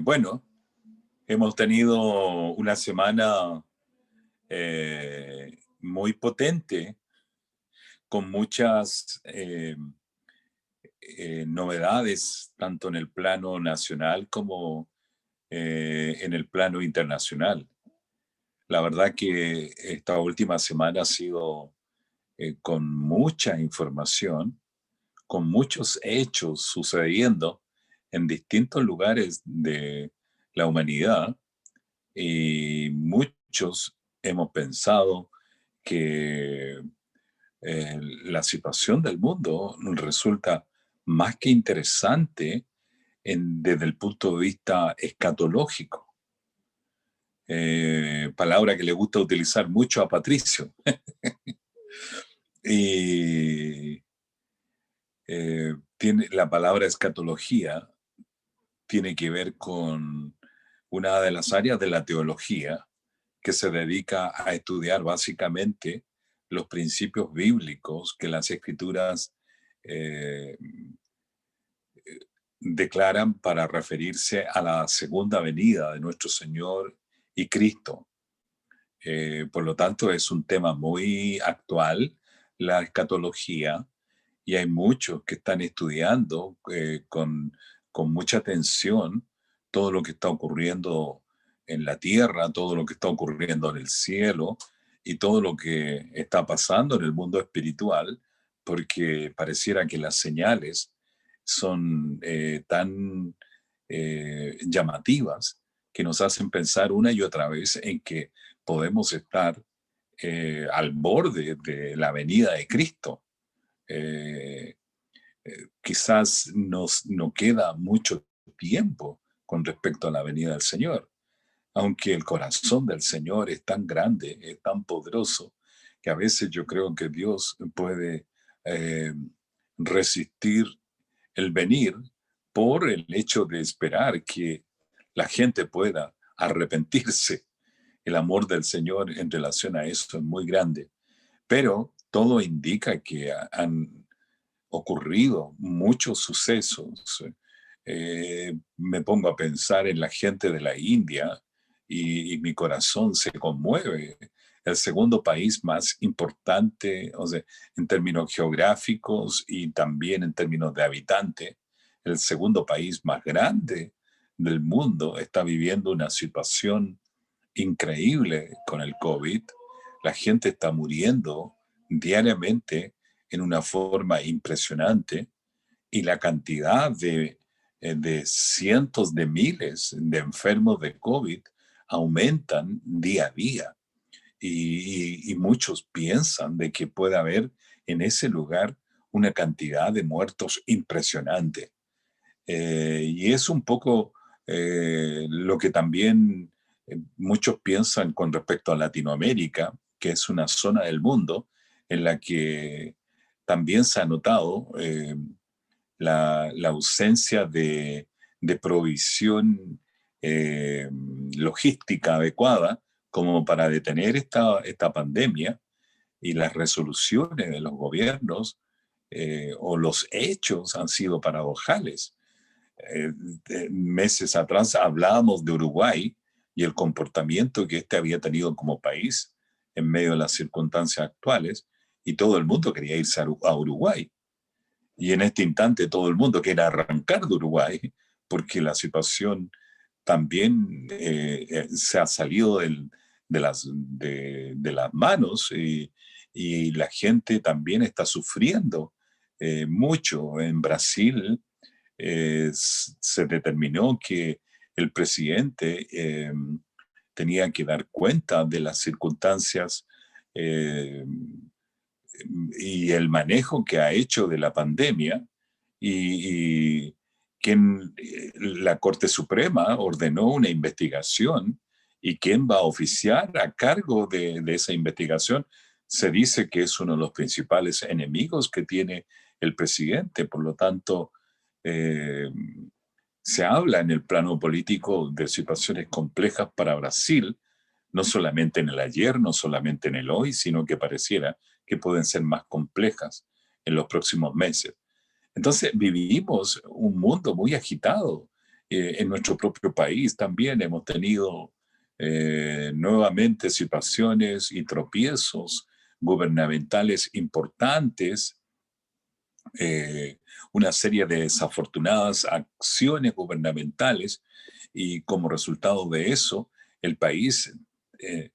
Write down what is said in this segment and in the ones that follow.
Bueno, hemos tenido una semana muy potente, con muchas novedades, tanto en el plano nacional como en el plano internacional. La verdad que esta última semana ha sido con mucha información, con muchos hechos sucediendo en distintos lugares de la humanidad. Y muchos hemos pensado que la situación del mundo resulta más que interesante desde el punto de vista escatológico, palabra que le gusta utilizar mucho a Patricio. Y tiene, la palabra escatología tiene que ver con una de las áreas de la teología que se dedica a estudiar básicamente los principios bíblicos que las escrituras eh, declaran para referirse a la segunda venida de nuestro Señor y Cristo. Por lo tanto, es un tema muy actual, la escatología, y hay muchos que están estudiando con mucha atención todo lo que está ocurriendo en la tierra, todo lo que está ocurriendo en el cielo y todo lo que está pasando en el mundo espiritual, porque pareciera que las señales son tan llamativas que nos hacen pensar una y otra vez en que podemos estar al borde de la venida de Cristo. Eh, Quizás no queda mucho tiempo con respecto a la venida del Señor, aunque el corazón del Señor es tan grande, es tan poderoso, que a veces yo creo que Dios puede eh, resistir el venir por el hecho de esperar que la gente pueda arrepentirse. El amor del Señor en relación a eso es muy grande, pero todo indica que han ocurrido muchos sucesos. Me pongo a pensar en la gente de la India y mi corazón se conmueve. El segundo país más importante, o sea, en términos geográficos y también en términos de habitante, el segundo país más grande del mundo está viviendo una situación increíble con el COVID. La gente está muriendo diariamente en una forma impresionante y la cantidad de cientos de miles de enfermos de COVID aumentan día a día. Y muchos piensan de que puede haber en ese lugar una cantidad de muertos impresionante. Y es un poco lo que también muchos piensan con respecto a Latinoamérica, que es una zona del mundo en la que también se ha notado la ausencia de provisión eh, logística adecuada como para detener esta pandemia, y las resoluciones de los gobiernos o los hechos han sido paradojales. eh, Meses atrás hablábamos de Uruguay y el comportamiento que éste había tenido como país en medio de las circunstancias actuales, y todo el mundo quería irse a Uruguay. Y en este instante todo el mundo quiere arrancar de Uruguay porque la situación también se ha salido de las manos, y la gente también está sufriendo mucho. En Brasil se determinó que el presidente tenía que dar cuenta de las circunstancias eh, y el manejo que ha hecho de la pandemia, y quien, la Corte Suprema ordenó una investigación, y quién va a oficiar a cargo de esa investigación se dice que es uno de los principales enemigos que tiene el presidente. Por lo tanto, eh, se habla en el plano político de situaciones complejas para Brasil, no solamente en el ayer, no solamente en el hoy, sino que pareciera que pueden ser más complejas en los próximos meses. Entonces vivimos un mundo muy agitado En nuestro propio país también hemos tenido nuevamente situaciones y tropiezos gubernamentales importantes, una serie de desafortunadas acciones gubernamentales, y como resultado de eso, el país, eh,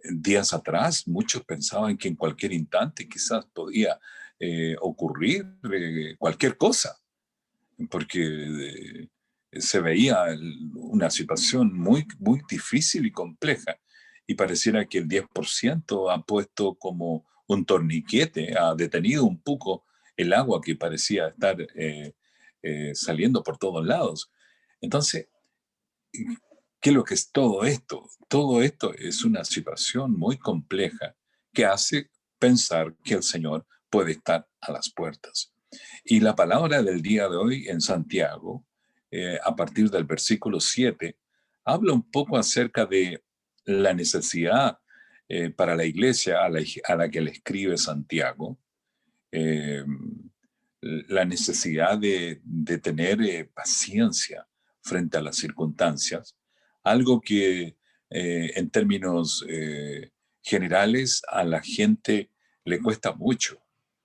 días atrás, muchos pensaban que en cualquier instante quizás podía ocurrir cualquier cosa, porque se veía una situación muy, muy difícil y compleja, y pareciera que el 10% ha puesto como un torniquete, ha detenido un poco el agua que parecía estar saliendo por todos lados. Entonces, ¿qué es lo que es todo esto? Todo esto es una situación muy compleja que hace pensar que el Señor puede estar a las puertas. Y la palabra del día de hoy en Santiago, a partir del versículo 7, habla un poco acerca de la necesidad para la iglesia a la que le escribe Santiago, eh, la necesidad de tener paciencia frente a las circunstancias, algo que en términos generales a la gente le cuesta mucho.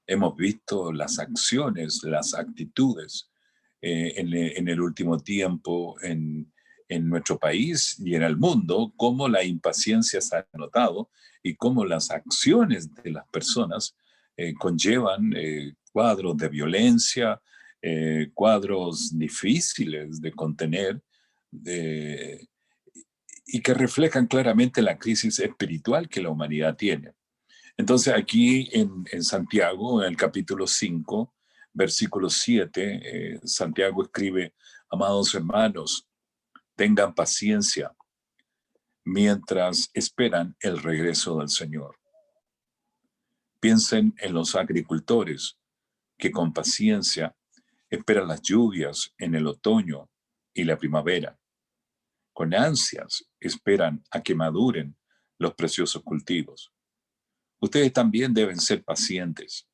Hemos visto las acciones, las actitudes en el último tiempo en nuestro país y en el mundo, cómo la impaciencia se ha notado y cómo las acciones de las personas conllevan cuadros de violencia, cuadros difíciles de contener, de- y que reflejan claramente la crisis espiritual que la humanidad tiene. Entonces aquí en Santiago, en el capítulo 5, versículo 7, Santiago escribe: amados hermanos, tengan paciencia mientras esperan el regreso del Señor. Piensen en los agricultores que con paciencia esperan las lluvias en el otoño y la primavera. Con ansias esperan a que maduren los preciosos cultivos. Ustedes también deben ser pacientes.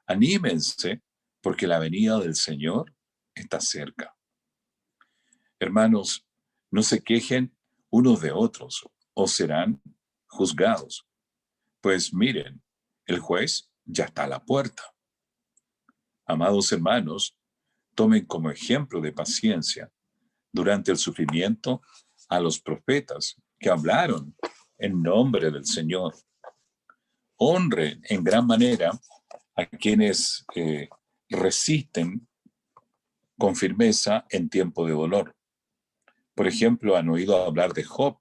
Anímense porque la venida del Señor está cerca. Hermanos, no se quejen unos de otros o serán juzgados. Pues miren, el juez ya está a la puerta. Amados hermanos, tomen como ejemplo de paciencia durante el sufrimiento a los profetas que hablaron en nombre del Señor. Honren en gran manera a quienes resisten con firmeza en tiempo de dolor. Por ejemplo, han oído hablar de Job,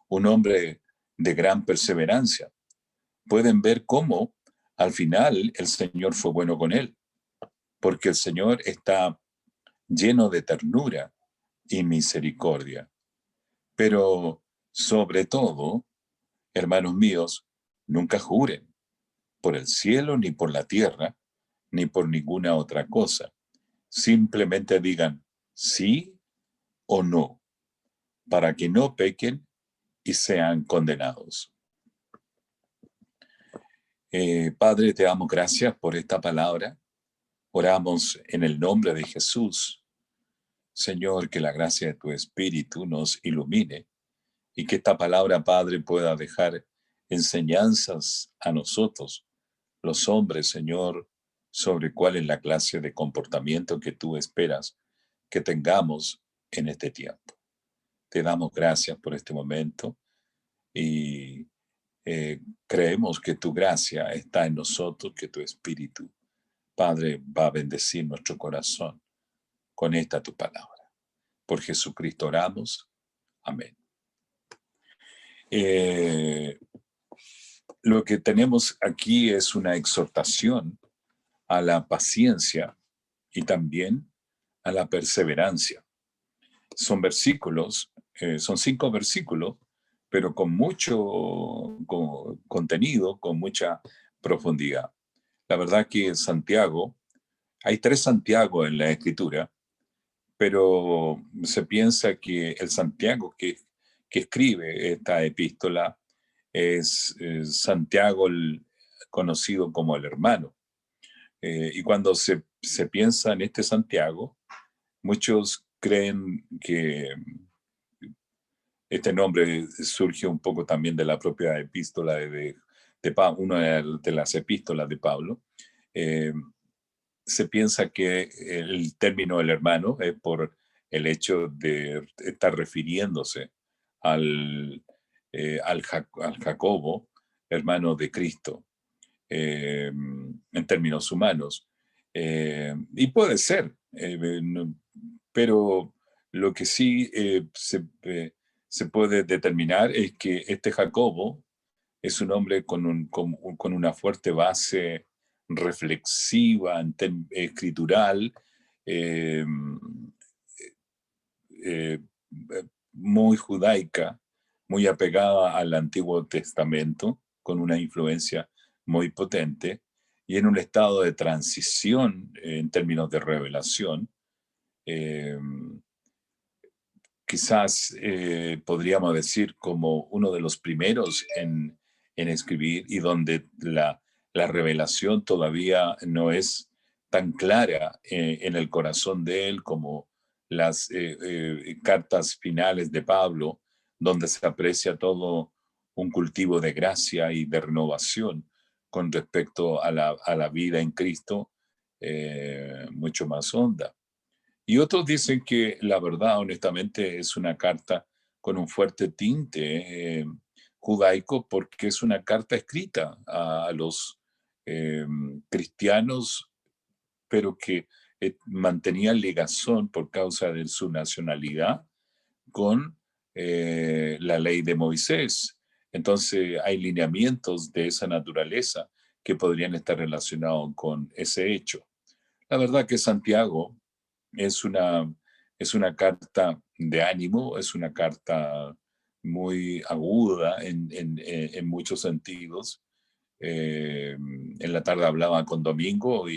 un hombre de gran perseverancia. Pueden ver cómo al final el Señor fue bueno con él, porque el Señor está lleno de ternura y misericordia. Pero sobre todo, hermanos míos, nunca juren por el cielo, ni por la tierra, ni por ninguna otra cosa. Simplemente digan sí o no, para que no pequen y sean condenados. Padre, te damos gracias por esta palabra. Oramos en el nombre de Jesús. Señor, que la gracia de tu Espíritu nos ilumine y que esta palabra, Padre, pueda dejar enseñanzas a nosotros, los hombres, Señor, sobre cuál es la clase de comportamiento que tú esperas que tengamos en este tiempo. Te damos gracias por este momento y creemos que tu gracia está en nosotros, que tu Espíritu, Padre, va a bendecir nuestro corazón con esta tu palabra. Por Jesucristo oramos. Amén. Eh, lo que tenemos aquí es una exhortación a la paciencia y también a la perseverancia. Son versículos, son 5 versículos, pero con mucho contenido, con mucha profundidad. La verdad que Santiago, hay 3 Santiago en la escritura, pero se piensa que el Santiago que escribe esta epístola es Santiago, conocido como el hermano. Y cuando se piensa en este Santiago, muchos creen que este nombre surge un poco también de la propia epístola de Pablo, una de las epístolas de Pablo. Eh, Se piensa que el término el hermano es por el hecho de estar refiriéndose al Jacobo, hermano de Cristo, en términos humanos. Y puede ser, pero lo que sí se puede determinar es que este Jacobo es un hombre con una fuerte base reflexiva, escritural, eh, eh, muy judaica, muy apegada al Antiguo Testamento, con una influencia muy potente, y en un estado de transición en términos de revelación. eh, Quizás podríamos decir como uno de los primeros en escribir y donde la revelación todavía no es tan clara en el corazón de él como las cartas finales de Pablo, donde se aprecia todo un cultivo de gracia y de renovación con respecto a la vida en Cristo, mucho más honda. Y otros dicen que la verdad, honestamente, es una carta con un fuerte tinte judaico porque es una carta escrita a los eh, cristianos, pero que mantenía ligazón por causa de su nacionalidad con la ley de Moisés. Entonces hay lineamientos de esa naturaleza que podrían estar relacionados con ese hecho. La verdad que Santiago es una, es una carta de ánimo, es una carta muy aguda en muchos sentidos. En la tarde hablaba con Domingo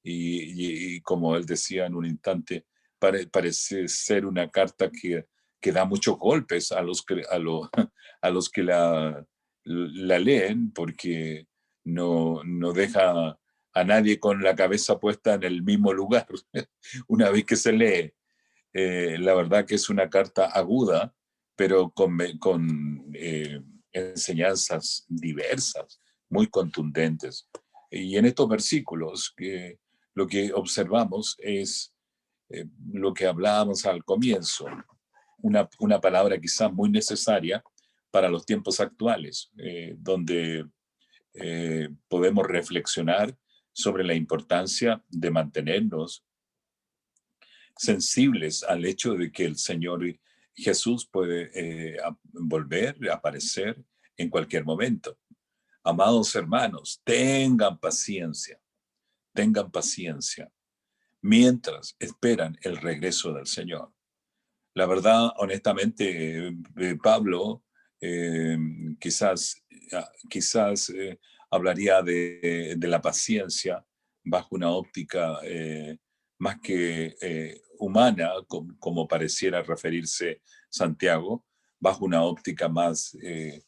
y como él decía en un instante, parece ser una carta que da muchos golpes a a los que la leen porque no deja a nadie con la cabeza puesta en el mismo lugar una vez que se lee. La verdad que es una carta aguda, pero con enseñanzas diversas, muy contundentes. Y en estos versículos, lo que observamos es lo que hablábamos al comienzo, una palabra quizá muy necesaria para los tiempos actuales, donde podemos reflexionar sobre la importancia de mantenernos sensibles al hecho de que el Señor Jesús puede volver a aparecer en cualquier momento. Amados hermanos, tengan paciencia mientras esperan el regreso del Señor. La verdad, honestamente, Pablo eh, quizás, quizás hablaría de la paciencia bajo una óptica más que humana, como pareciera referirse Santiago, bajo una óptica más eh,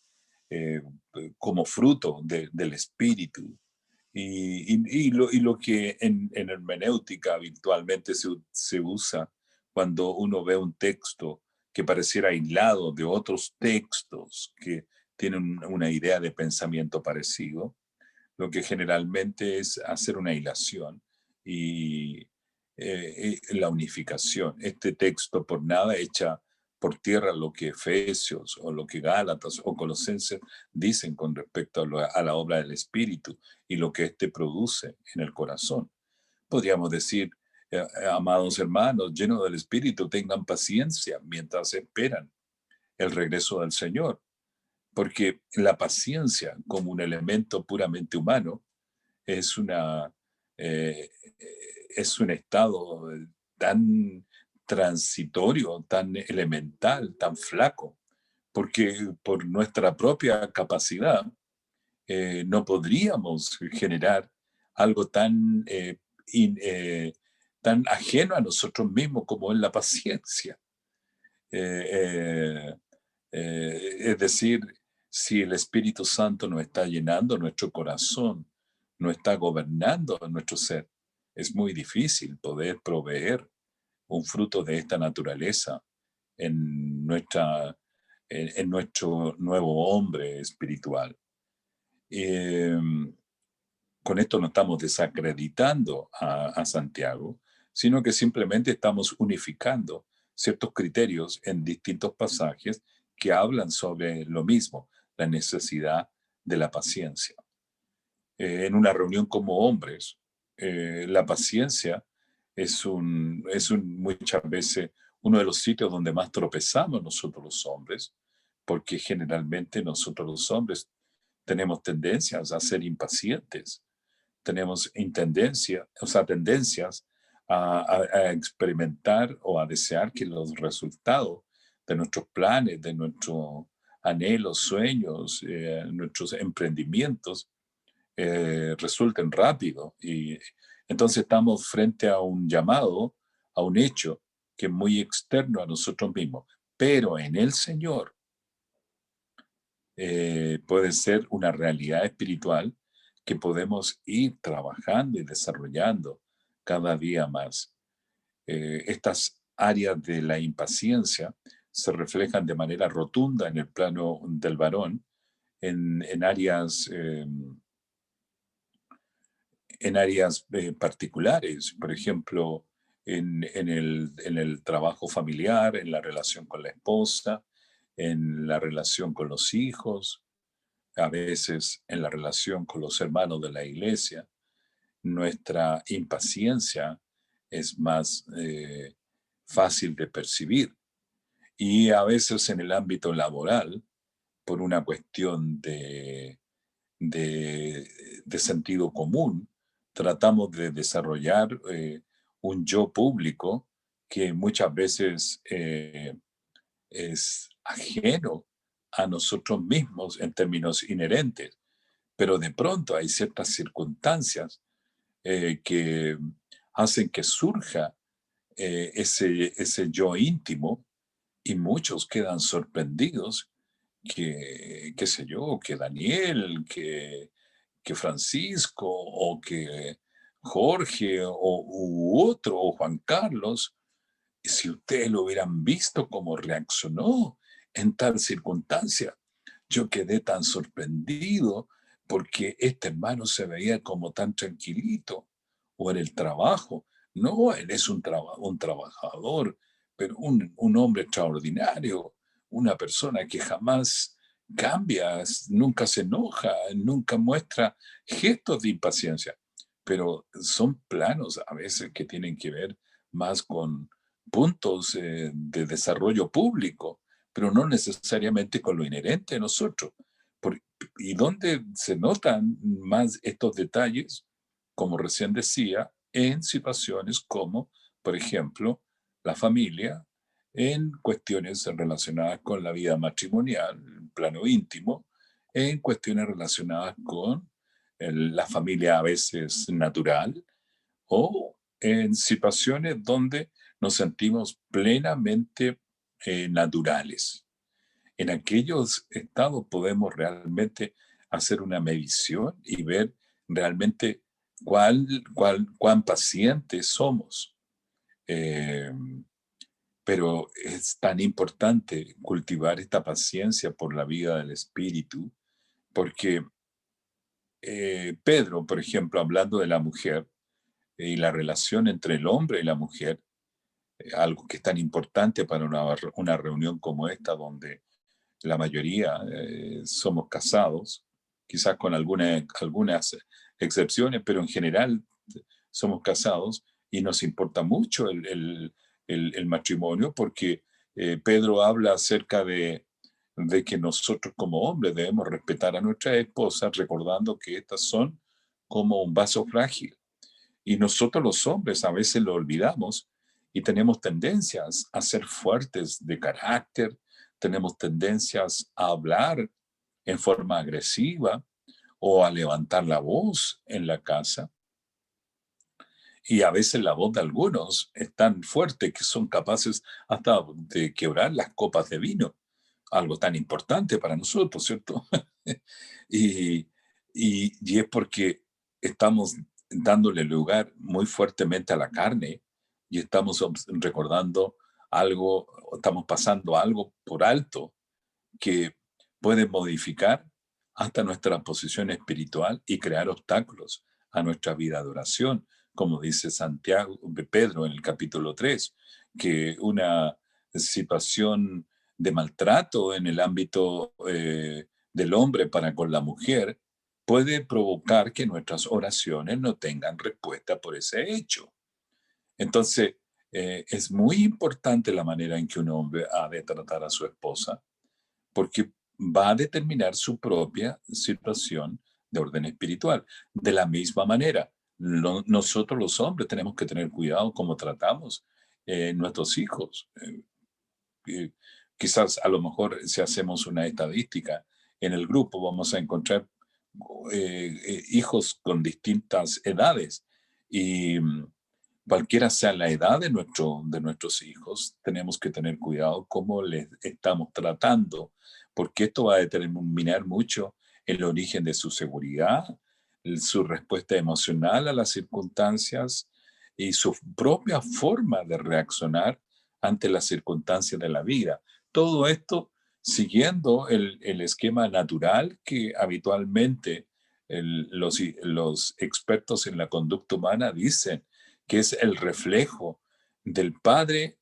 como fruto del espíritu. Y lo que en hermenéutica habitualmente se usa cuando uno ve un texto que pareciera aislado de otros textos que tienen una idea de pensamiento parecido, lo que generalmente es hacer una hilación y la unificación. Este texto por nada echa por tierra lo que Efesios o lo que Gálatas o Colosenses dicen con respecto a la obra del Espíritu y lo que éste produce en el corazón. Podríamos decir, amados hermanos, llenos del Espíritu, tengan paciencia mientras esperan el regreso del Señor, porque la paciencia como un elemento puramente humano es eh, es un estado tan transitorio, tan elemental, tan flaco, porque por nuestra propia capacidad no podríamos generar algo tan ajeno a nosotros mismos como es la paciencia. Eh, es decir, si el Espíritu Santo nos está llenando nuestro corazón, nos está gobernando nuestro ser, es muy difícil poder proveer un fruto de esta naturaleza en, en nuestro nuevo hombre espiritual. Eh, con esto no estamos desacreditando a Santiago, sino que simplemente estamos unificando ciertos criterios en distintos pasajes que hablan sobre lo mismo, la necesidad de la paciencia. En una reunión como hombres, la paciencia muchas veces uno de los sitios donde más tropezamos nosotros los hombres, porque generalmente nosotros los hombres tenemos tendencias a ser impacientes, tenemos tendencias a experimentar o a desear que los resultados de nuestros planes, de nuestros anhelos, sueños, nuestros emprendimientos, resulten rápido. Y entonces estamos frente a un llamado, a un hecho que es muy externo a nosotros mismos. Pero en el Señor puede ser una realidad espiritual que podemos ir trabajando y desarrollando cada día más. Estas áreas de la impaciencia se reflejan de manera rotunda en el plano del varón, en áreas, particulares, por ejemplo, en el trabajo familiar, en la relación con la esposa, en la relación con los hijos, a veces en la relación con los hermanos de la iglesia. Nuestra impaciencia es más fácil de percibir. Y a veces en el ámbito laboral, por una cuestión de sentido común, tratamos de desarrollar un yo público que muchas veces es ajeno a nosotros mismos en términos inherentes, pero de pronto hay ciertas circunstancias que hacen que surja ese yo íntimo y muchos quedan sorprendidos que, qué sé yo, que Daniel, que Francisco o que Jorge u otro, o Juan Carlos, si ustedes lo hubieran visto cómo reaccionó en tal circunstancia, yo quedé tan sorprendido porque este hermano se veía como tan tranquilito, o en el trabajo. No, él es un trabajador, pero un hombre extraordinario, una persona que jamás cambia, nunca se enoja, nunca muestra gestos de impaciencia. Pero son planos a veces que tienen que ver más con puntos de desarrollo público, pero no necesariamente con lo inherente a nosotros. Por, y donde se notan más estos detalles, como recién decía, en situaciones como, por ejemplo, la familia, en cuestiones relacionadas con la vida matrimonial, en plano íntimo, en cuestiones relacionadas con la familia a veces natural, o en situaciones donde nos sentimos plenamente naturales. En aquellos estados podemos realmente hacer una medición y ver realmente cuán pacientes somos. Eh, pero es tan importante cultivar esta paciencia por la vida del espíritu, porque Pedro, por ejemplo, hablando de la mujer y la relación entre el hombre y la mujer, algo que es tan importante para una reunión como esta, donde la mayoría somos casados, quizás con algunas excepciones, pero en general somos casados y nos importa mucho el matrimonio, porque Pedro habla acerca de que nosotros como hombres debemos respetar a nuestras esposas, recordando que estas son como un vaso frágil. Y nosotros los hombres a veces lo olvidamos y tenemos tendencias a ser fuertes de carácter, tenemos tendencias a hablar en forma agresiva o a levantar la voz en la casa. Y a veces la voz de algunos es tan fuerte que son capaces hasta de quebrar las copas de vino, algo tan importante para nosotros, ¿cierto? y, y es porque estamos dándole lugar muy fuertemente a la carne y estamos recordando algo, estamos pasando algo por alto que puede modificar hasta nuestra posición espiritual y crear obstáculos a nuestra vida de oración, como dice Santiago, Pedro en el capítulo 3, que una situación de maltrato en el ámbito del hombre para con la mujer puede provocar que nuestras oraciones no tengan respuesta por ese hecho. Entonces, es muy importante la manera en que un hombre ha de tratar a su esposa, porque va a determinar su propia situación de orden espiritual. De la misma manera, nosotros los hombres tenemos que tener cuidado cómo tratamos nuestros hijos. Eh, Quizás a lo mejor si hacemos una estadística en el grupo vamos a encontrar hijos con distintas edades y cualquiera sea la edad de nuestros hijos, tenemos que tener cuidado cómo les estamos tratando, porque esto va a determinar mucho el origen de su seguridad, su respuesta emocional a las circunstancias y su propia forma de reaccionar ante las circunstancias de la vida. Todo esto siguiendo el esquema natural que habitualmente los expertos en la conducta humana dicen que es el reflejo del Padre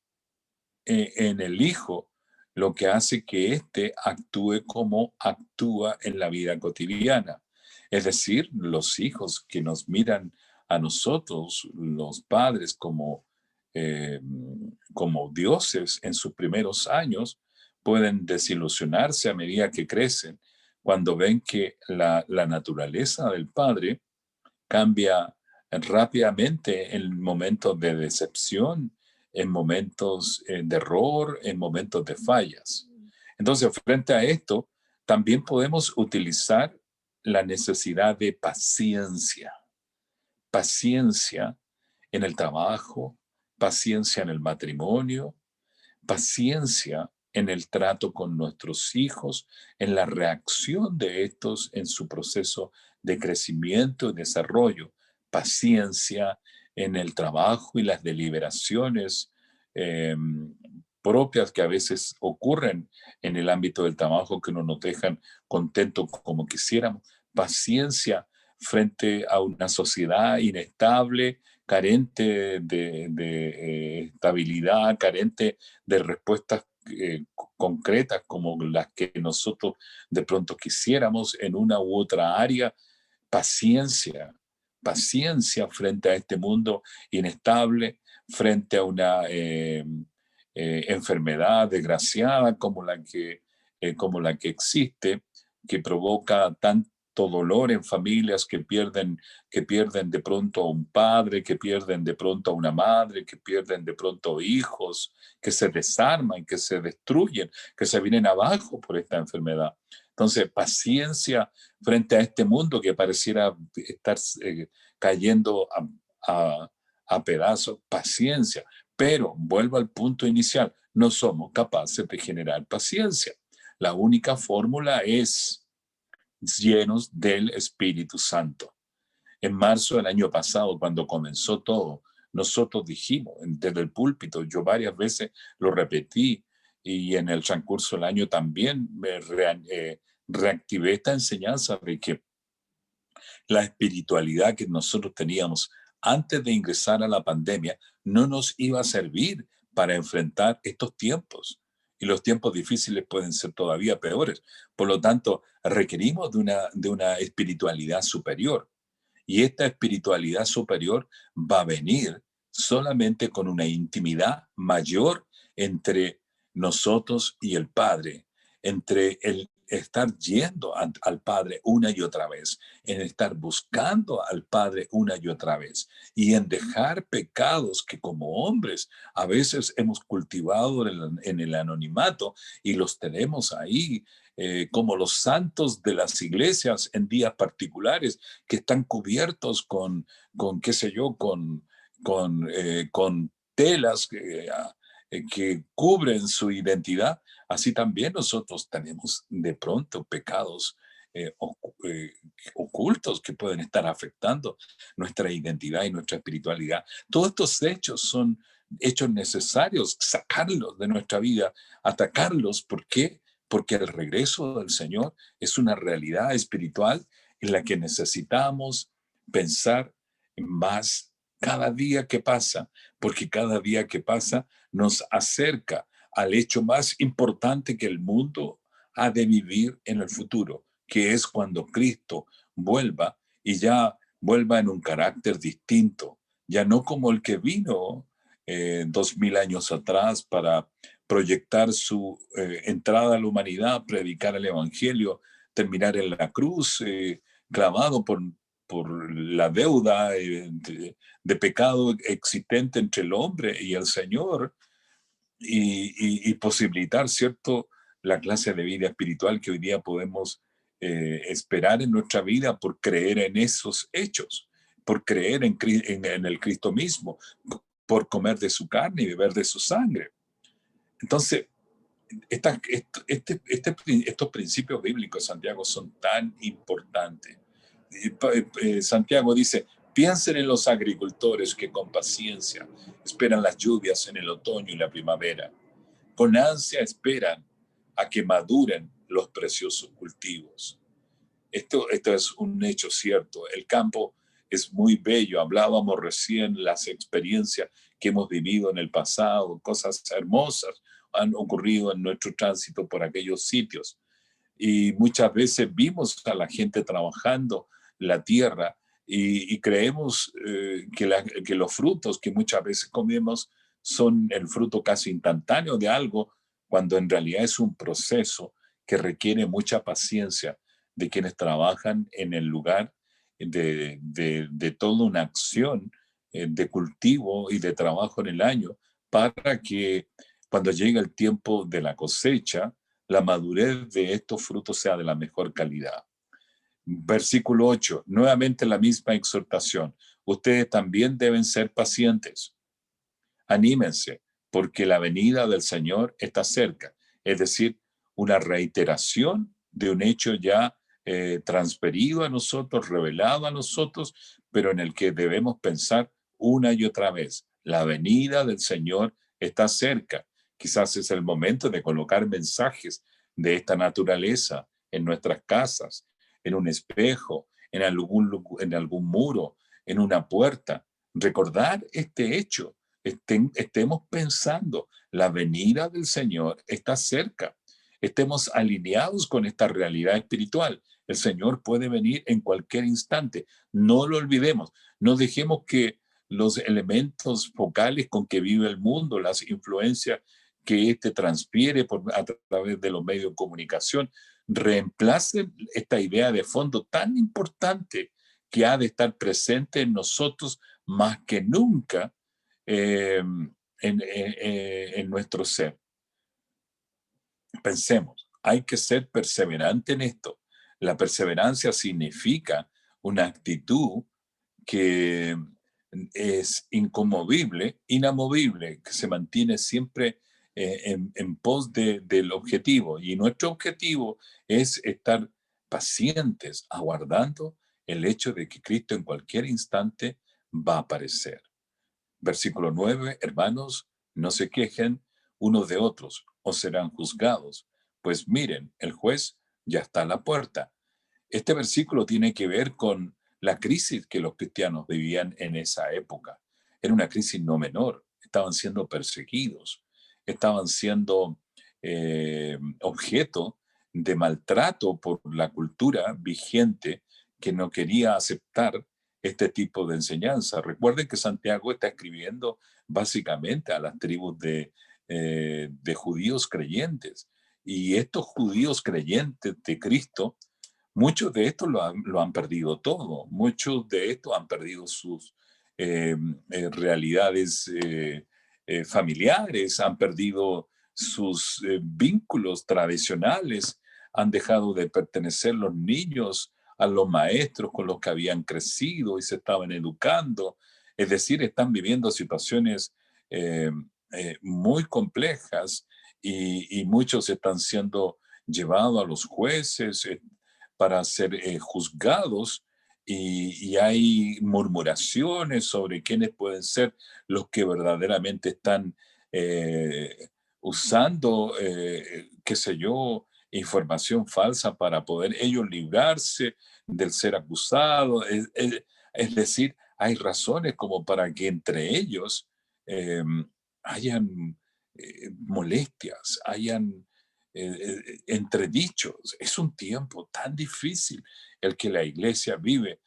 en el Hijo, lo que hace que éste actúe como actúa en la vida cotidiana. Es decir, los hijos que nos miran a nosotros, los padres, eh, como dioses en sus primeros años, pueden desilusionarse a medida que crecen cuando ven que la naturaleza del Padre cambia rápidamente en momentos de decepción, en momentos de error, en momentos de fallas. Entonces, frente a esto, también podemos utilizar la necesidad de paciencia. Paciencia en el trabajo, paciencia en el matrimonio, paciencia en el trato con nuestros hijos, en la reacción de estos en su proceso de crecimiento y desarrollo, paciencia en el trabajo y las deliberaciones eh, propias que a veces ocurren en el ámbito del trabajo que no nos dejan contentos como quisiéramos, paciencia frente a una sociedad inestable, carente de estabilidad, carente de respuestas concretas como las que nosotros de pronto quisiéramos en una u otra área. Paciencia, paciencia frente a este mundo inestable, frente a una enfermedad desgraciada como la que existe, que provoca tanto dolor en familias que pierden de pronto a un padre, que pierden de pronto a una madre, que pierden de pronto hijos, que se desarman, que se destruyen, que se vienen abajo por esta enfermedad. Entonces, paciencia frente a este mundo que pareciera estar cayendo a pedazos, paciencia. Pero vuelvo al punto inicial, no somos capaces de generar paciencia. La única fórmula es llenos del Espíritu Santo. En marzo del año pasado, cuando comenzó todo, nosotros dijimos desde el púlpito, yo varias veces lo repetí y en el transcurso del año también reactivé esta enseñanza de que la espiritualidad que nosotros teníamos antes de ingresar a la pandemia no nos iba a servir para enfrentar estos tiempos. Y los tiempos difíciles pueden ser todavía peores. Por lo tanto, requerimos de una espiritualidad superior. Y esta espiritualidad superior va a venir solamente con una intimidad mayor entre nosotros y el Padre, entre el estar yendo al Padre una y otra vez, en estar buscando al Padre una y otra vez y en dejar pecados que como hombres a veces hemos cultivado en el anonimato y los tenemos ahí como los santos de las iglesias en días particulares que están cubiertos con qué sé yo, con telas que cubren su identidad. Así también nosotros tenemos de pronto pecados ocultos que pueden estar afectando nuestra identidad y nuestra espiritualidad. Todos estos hechos son hechos necesarios, sacarlos de nuestra vida, atacarlos. ¿Por qué? Porque el regreso del Señor es una realidad espiritual en la que necesitamos pensar más cada día que pasa, porque cada día que pasa nos acerca al hecho más importante que el mundo ha de vivir en el futuro, que es cuando Cristo vuelva y ya vuelva en un carácter distinto, ya no como el que vino 2000 años atrás para proyectar su entrada a la humanidad, predicar el Evangelio, terminar en la cruz, clavado por la deuda de pecado existente entre el hombre y el Señor, y posibilitar, ¿cierto?, la clase de vida espiritual que hoy día podemos esperar en nuestra vida por creer en esos hechos, por creer en el Cristo mismo, por comer de su carne y beber de su sangre. Entonces, estos principios bíblicos, Santiago, son tan importantes. Santiago dice, piensen en los agricultores que con paciencia esperan las lluvias en el otoño y la primavera. Con ansia esperan a que maduren los preciosos cultivos. Esto es un hecho cierto. El campo es muy bello. Hablábamos recién las experiencias que hemos vivido en el pasado, cosas hermosas han ocurrido en nuestro tránsito por aquellos sitios. Y muchas veces vimos a la gente trabajando la tierra y creemos que los frutos que muchas veces comemos son el fruto casi instantáneo de algo, cuando en realidad es un proceso que requiere mucha paciencia de quienes trabajan en el lugar de toda una acción de cultivo y de trabajo en el año, para que cuando llegue el tiempo de la cosecha, la madurez de estos frutos sea de la mejor calidad. Versículo 8, nuevamente la misma exhortación. Ustedes también deben ser pacientes. Anímense, porque la venida del Señor está cerca. Es decir, una reiteración de un hecho ya transferido a nosotros, revelado a nosotros, pero en el que debemos pensar una y otra vez. La venida del Señor está cerca. Quizás es el momento de colocar mensajes de esta naturaleza en nuestras casas, en un espejo, en algún muro, en una puerta. Recordar este hecho. Estemos pensando, la venida del Señor está cerca. Estemos alineados con esta realidad espiritual. El Señor puede venir en cualquier instante. No lo olvidemos. No dejemos que los elementos focales con que vive el mundo, las influencias que éste transfiere a través de los medios de comunicación, reemplacen esta idea de fondo tan importante que ha de estar presente en nosotros más que nunca en nuestro ser. Pensemos, hay que ser perseverante en esto. La perseverancia significa una actitud que es inconmovible, inamovible, que se mantiene siempre en pos del objetivo. Y nuestro objetivo es estar pacientes, aguardando el hecho de que Cristo en cualquier instante va a aparecer. Versículo 9, hermanos, no se quejen unos de otros o serán juzgados, pues miren, el juez ya está a la puerta. Este versículo tiene que ver con la crisis que los cristianos vivían en esa época. Era una crisis no menor, estaban siendo perseguidos, estaban siendo objeto de maltrato por la cultura vigente que no quería aceptar este tipo de enseñanza. Recuerden que Santiago está escribiendo básicamente a las tribus de judíos creyentes. Y estos judíos creyentes de Cristo, muchos de estos lo han perdido todo. Muchos de estos han perdido sus realidades familiares, han perdido sus vínculos tradicionales, han dejado de pertenecer los niños a los maestros con los que habían crecido y se estaban educando. Es decir, están viviendo situaciones muy complejas y muchos están siendo llevados a los jueces para ser juzgados y hay murmuraciones sobre quiénes pueden ser los que verdaderamente están usando, qué sé yo, información falsa para poder ellos librarse del ser acusado. Es decir, hay razones como para que entre ellos eh, hayan molestias, hayan entredichos. Es un tiempo tan difícil el que la iglesia vive,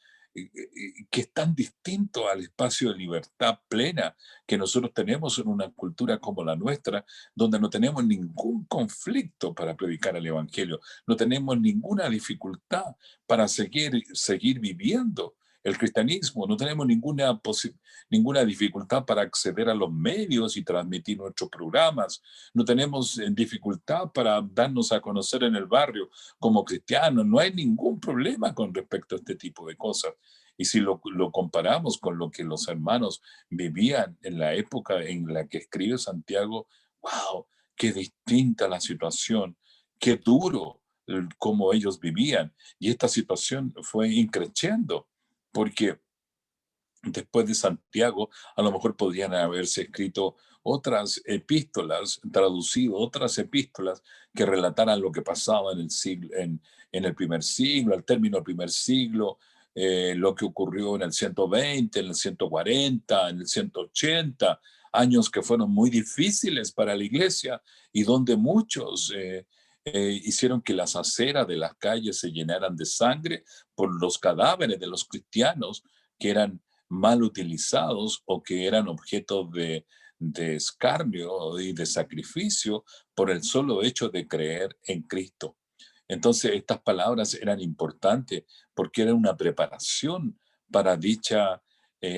que es tan distinto al espacio de libertad plena que nosotros tenemos en una cultura como la nuestra, donde no tenemos ningún conflicto para predicar el Evangelio, no tenemos ninguna dificultad para seguir viviendo el cristianismo, no tenemos ninguna dificultad para acceder a los medios y transmitir nuestros programas, no tenemos dificultad para darnos a conocer en el barrio como cristianos, no hay ningún problema con respecto a este tipo de cosas. Y si lo comparamos con lo que los hermanos vivían en la época en la que escribe Santiago, wow, qué distinta la situación, qué duro cómo ellos vivían. Y esta situación fue increciendo, porque después de Santiago, a lo mejor podrían haberse escrito otras epístolas, traducido otras epístolas que relataran lo que pasaba en el primer siglo, al término del primer siglo, lo que ocurrió en el 120, en el 140, en el 180, años que fueron muy difíciles para la iglesia y donde muchos hicieron que las aceras de las calles se llenaran de sangre por los cadáveres de los cristianos que eran mal utilizados o que eran objeto de escarnio y de sacrificio por el solo hecho de creer en Cristo. Entonces, estas palabras eran importantes porque eran una preparación para dicha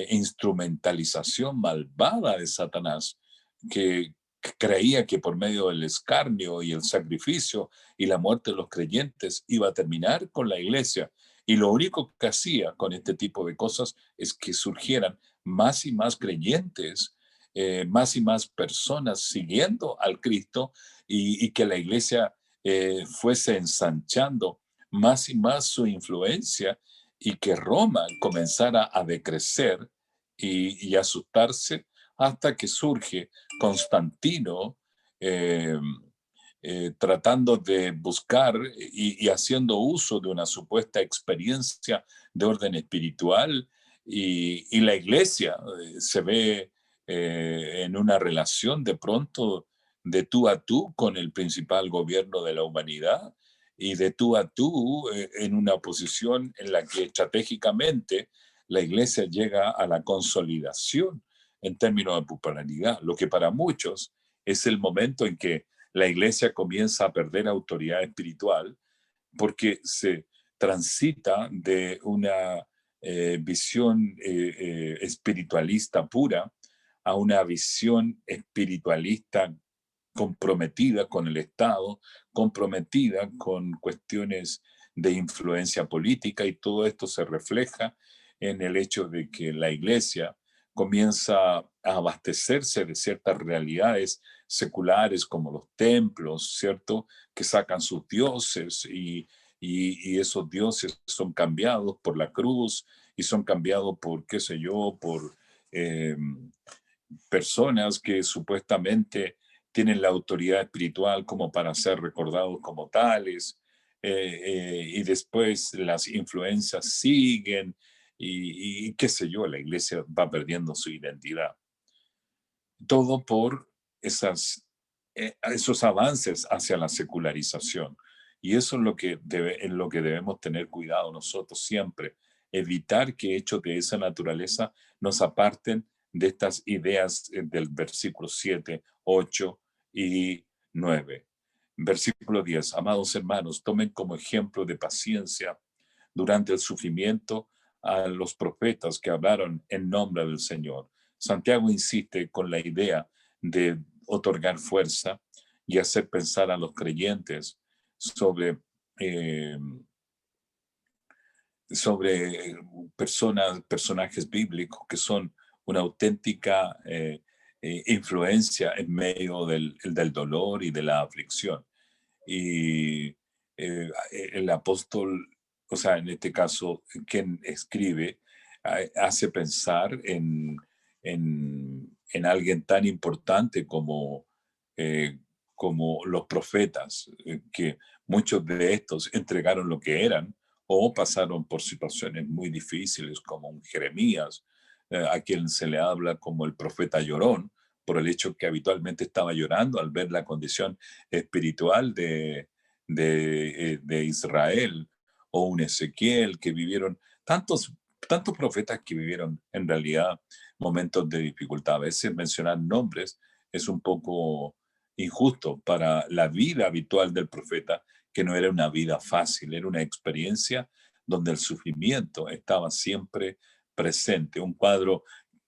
instrumentalización malvada de Satanás, que creía que por medio del escarnio y el sacrificio y la muerte de los creyentes iba a terminar con la iglesia. Y lo único que hacía con este tipo de cosas es que surgieran más y más creyentes, más y más personas siguiendo al Cristo y que la iglesia fuese ensanchando más y más su influencia y que Roma comenzara a decrecer y asustarse hasta que surge Constantino eh, tratando de buscar y haciendo uso de una supuesta experiencia de orden espiritual y la iglesia se ve en una relación de pronto de tú a tú con el principal gobierno de la humanidad y de tú a tú en una posición en la que estratégicamente la iglesia llega a la consolidación en términos de popularidad, lo que para muchos es el momento en que la iglesia comienza a perder autoridad espiritual porque se transita de una visión espiritualista pura a una visión espiritualista comprometida con el Estado, comprometida con cuestiones de influencia política y todo esto se refleja en el hecho de que la iglesia comienza a abastecerse de ciertas realidades seculares como los templos, ¿cierto? Que sacan sus dioses y esos dioses son cambiados por la cruz y son cambiados por, qué sé yo, por eh, personas que supuestamente tienen la autoridad espiritual como para ser recordados como tales, y después las influencias siguen y qué sé yo, la iglesia va perdiendo su identidad. Todo por esos avances hacia la secularización. Y eso es en lo que debemos tener cuidado nosotros siempre, evitar que hechos de esa naturaleza nos aparten de estas ideas del versículo 7, 8 y 9. Versículo 10. Amados hermanos, tomen como ejemplo de paciencia durante el sufrimiento a los profetas que hablaron en nombre del Señor. Santiago insiste con la idea de otorgar fuerza y hacer pensar a los creyentes sobre, eh, sobre personajes bíblicos que son una auténtica influencia en medio del dolor y de la aflicción. Y el apóstol o sea, en este caso, quien escribe, hace pensar en alguien tan importante eh, como los profetas, que muchos de estos entregaron lo que eran o pasaron por situaciones muy difíciles, como un Jeremías, a quien se le habla como el profeta llorón, por el hecho que habitualmente estaba llorando al ver la condición espiritual de Israel, o un Ezequiel que vivieron, tantos profetas que vivieron en realidad momentos de dificultad. A veces mencionar nombres es un poco injusto para la vida habitual del profeta, que no era una vida fácil, era una experiencia donde el sufrimiento estaba siempre presente, un cuadro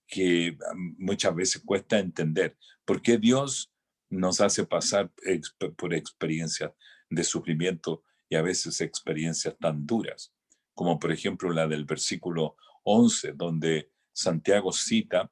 que muchas veces cuesta entender. ¿Por qué Dios nos hace pasar por experiencias de sufrimiento y a veces experiencias tan duras? Como por ejemplo la del versículo 11, donde Santiago cita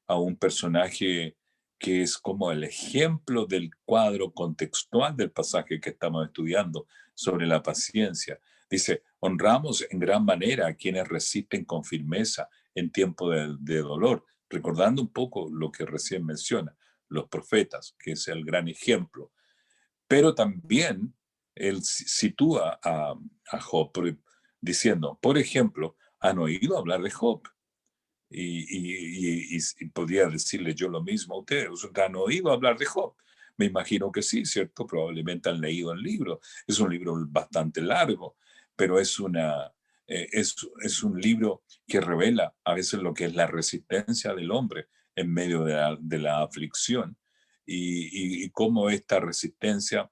a un personaje que es como el ejemplo del cuadro contextual del pasaje que estamos estudiando sobre la paciencia. Dice, honramos en gran manera a quienes resisten con firmeza en tiempo de dolor, recordando un poco lo que recién menciona, los profetas, que es el gran ejemplo. Pero también él sitúa a Job diciendo, por ejemplo, ¿han oído hablar de Job? Y podría decirle yo lo mismo a ustedes. ¿Han oído hablar de Job? Me imagino que sí, ¿cierto? Probablemente han leído el libro. Es un libro bastante largo, pero es un libro que revela a veces lo que es la resistencia del hombre en medio de la aflicción y cómo esta resistencia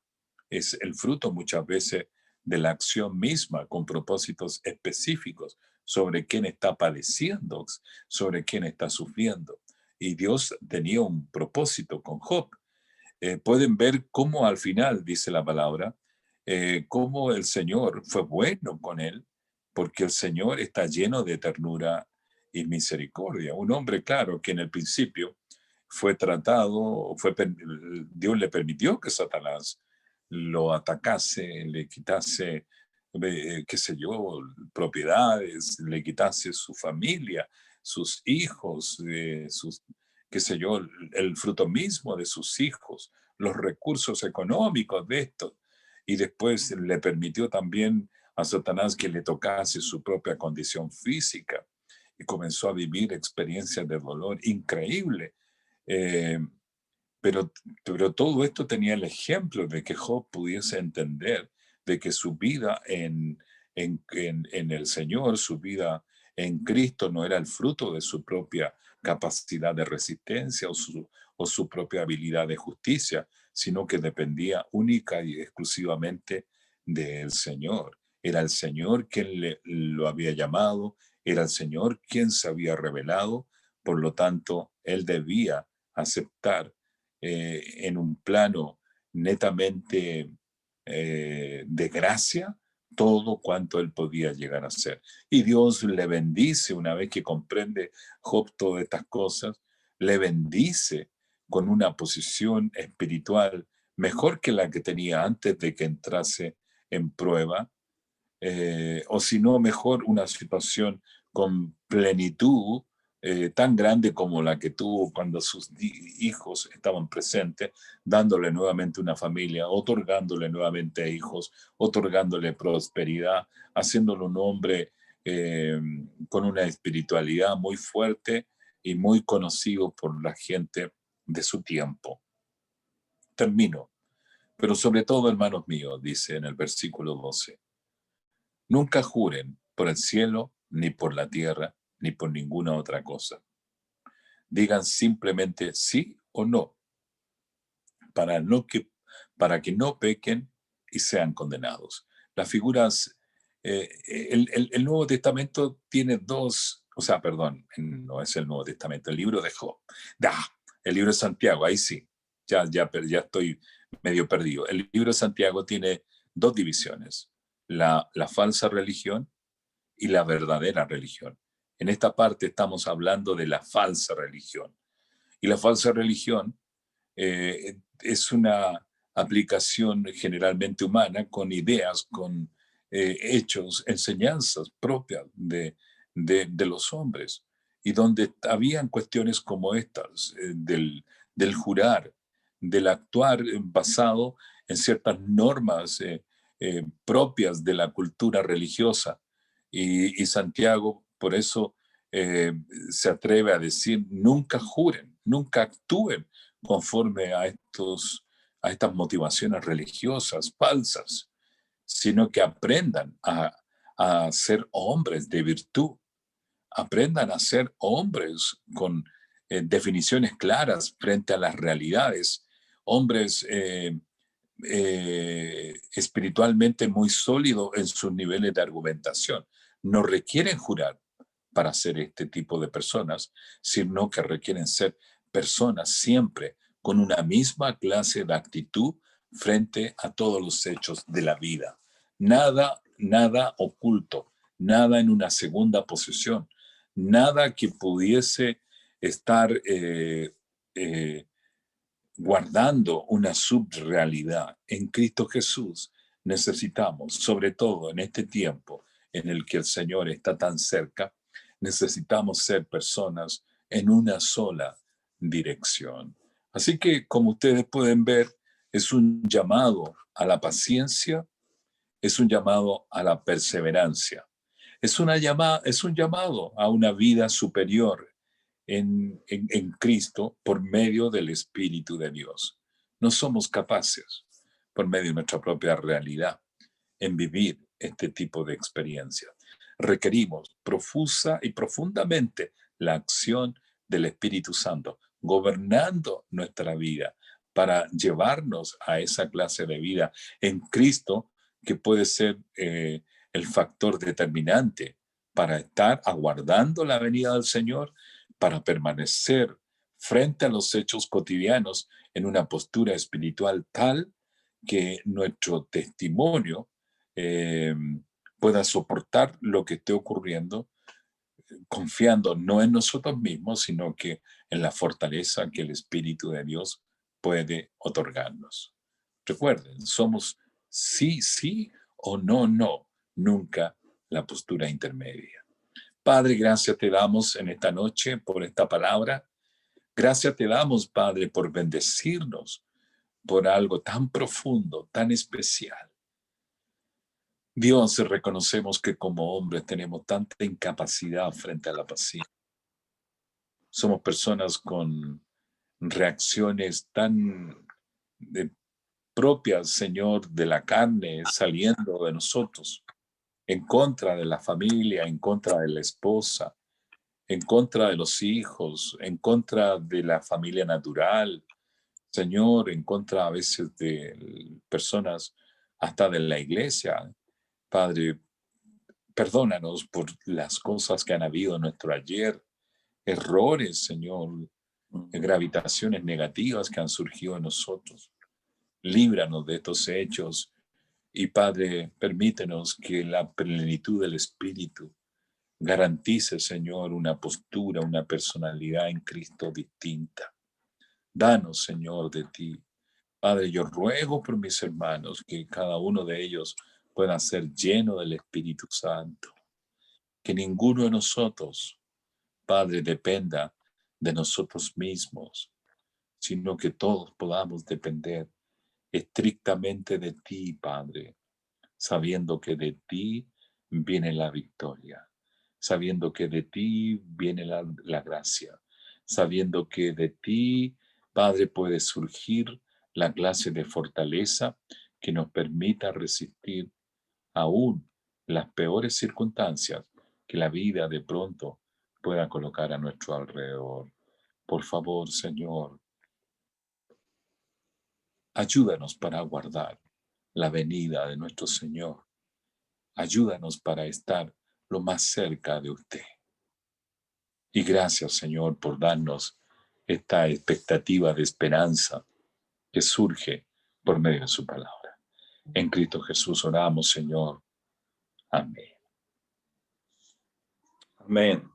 es el fruto muchas veces de la acción misma con propósitos específicos sobre quién está padeciendo, sobre quién está sufriendo. Y Dios tenía un propósito con Job. Pueden ver cómo al final, dice la palabra, cómo el Señor fue bueno con él, porque el Señor está lleno de ternura y misericordia. Un hombre, claro, que en el principio fue tratado, Dios le permitió que Satanás lo atacase, le quitase, qué sé yo, propiedades, le quitase su familia, sus hijos, qué sé yo, el fruto mismo de sus hijos, los recursos económicos de estos. Y después le permitió también a Satanás que le tocase su propia condición física y comenzó a vivir experiencias de dolor increíble. Eh, pero todo esto tenía el ejemplo de que Job pudiese entender de que su vida en el Señor, su vida en Cristo no era el fruto de su propia capacidad de resistencia o su propia habilidad de justicia, sino que dependía única y exclusivamente del Señor. Era el Señor quien lo había llamado, era el Señor quien se había revelado, por lo tanto, él debía aceptar en un plano netamente de gracia todo cuanto él podía llegar a ser. Y Dios le bendice una vez que comprende Job todas estas cosas, le bendice con una posición espiritual mejor que la que tenía antes de que entrase en prueba, o si no, mejor una situación con plenitud tan grande como la que tuvo cuando sus hijos estaban presentes, dándole nuevamente una familia, otorgándole nuevamente hijos, otorgándole prosperidad, haciéndolo un hombre eh, con una espiritualidad muy fuerte y muy conocido por la gente de su tiempo. Termino, pero sobre todo, hermanos míos, dice en el versículo 12. Nunca juren por el cielo, ni por la tierra, ni por ninguna otra cosa. Digan simplemente sí o no, para, no que, para que no pequen y sean condenados. Las figuras, el Nuevo Testamento tiene dos, o sea, perdón, no es el Nuevo Testamento, el libro de Job. El libro de Santiago, ahí sí, ya estoy medio perdido. El libro de Santiago tiene dos divisiones, la falsa religión y la verdadera religión. En esta parte estamos hablando de la falsa religión. Y la falsa religión es una aplicación generalmente humana con ideas, con hechos, enseñanzas propias de los hombres, y donde habían cuestiones como estas, del jurar, del actuar basado en ciertas normas propias de la cultura religiosa. Y Santiago, por eso, eh, se atreve a decir, nunca juren, nunca actúen conforme a estas motivaciones religiosas falsas, sino que aprendan a ser hombres de virtud, aprendan a ser hombres con definiciones claras frente a las realidades, hombres espiritualmente muy sólidos en sus niveles de argumentación. No requieren jurar para ser este tipo de personas, sino que requieren ser personas siempre con una misma clase de actitud frente a todos los hechos de la vida. Nada oculto, nada en una segunda posición, nada que pudiese estar guardando una subrealidad. En Cristo Jesús necesitamos, sobre todo en este tiempo en el que el Señor está tan cerca, necesitamos ser personas en una sola dirección. Así que, como ustedes pueden ver, es un llamado a la paciencia, es un llamado a la perseverancia, es un llamado a una vida superior en Cristo por medio del Espíritu de Dios. No somos capaces, por medio de nuestra propia realidad, en vivir este tipo de experiencias. Requerimos profusa y profundamente la acción del Espíritu Santo, gobernando nuestra vida para llevarnos a esa clase de vida en Cristo que puede ser el factor determinante para estar aguardando la venida del Señor, para permanecer frente a los hechos cotidianos en una postura espiritual tal que nuestro testimonio eh, pueda soportar lo que esté ocurriendo, confiando no en nosotros mismos, sino que en la fortaleza que el Espíritu de Dios puede otorgarnos. Recuerden, somos sí, sí o no, no, nunca la postura intermedia. Padre, gracias te damos en esta noche por esta palabra. Gracias te damos, Padre, por bendecirnos por algo tan profundo, tan especial. Dios, reconocemos que como hombres tenemos tanta incapacidad frente a la paciencia. Somos personas con reacciones tan propias, Señor, de la carne saliendo de nosotros, en contra de la familia, en contra de la esposa, en contra de los hijos, en contra de la familia natural, Señor, en contra a veces de personas hasta de la iglesia. Padre, perdónanos por las cosas que han habido en nuestro ayer, errores, Señor, gravitaciones negativas que han surgido en nosotros. Líbranos de estos hechos y, Padre, permítenos que la plenitud del Espíritu garantice, Señor, una postura, una personalidad en Cristo distinta. Danos, Señor, de ti. Padre, yo ruego por mis hermanos que cada uno de ellos pueda ser lleno del Espíritu Santo. Que ninguno de nosotros, Padre, dependa de nosotros mismos, sino que todos podamos depender estrictamente de ti, Padre, sabiendo que de ti viene la victoria, sabiendo que de ti viene la gracia, sabiendo que de ti, Padre, puede surgir la clase de fortaleza que nos permita resistir aún las peores circunstancias que la vida de pronto pueda colocar a nuestro alrededor. Por favor, Señor, ayúdanos para aguardar la venida de nuestro Señor. Ayúdanos para estar lo más cerca de usted. Y gracias, Señor, por darnos esta expectativa de esperanza que surge por medio de su palabra. En Cristo Jesús oramos, Señor. Amén. Amén.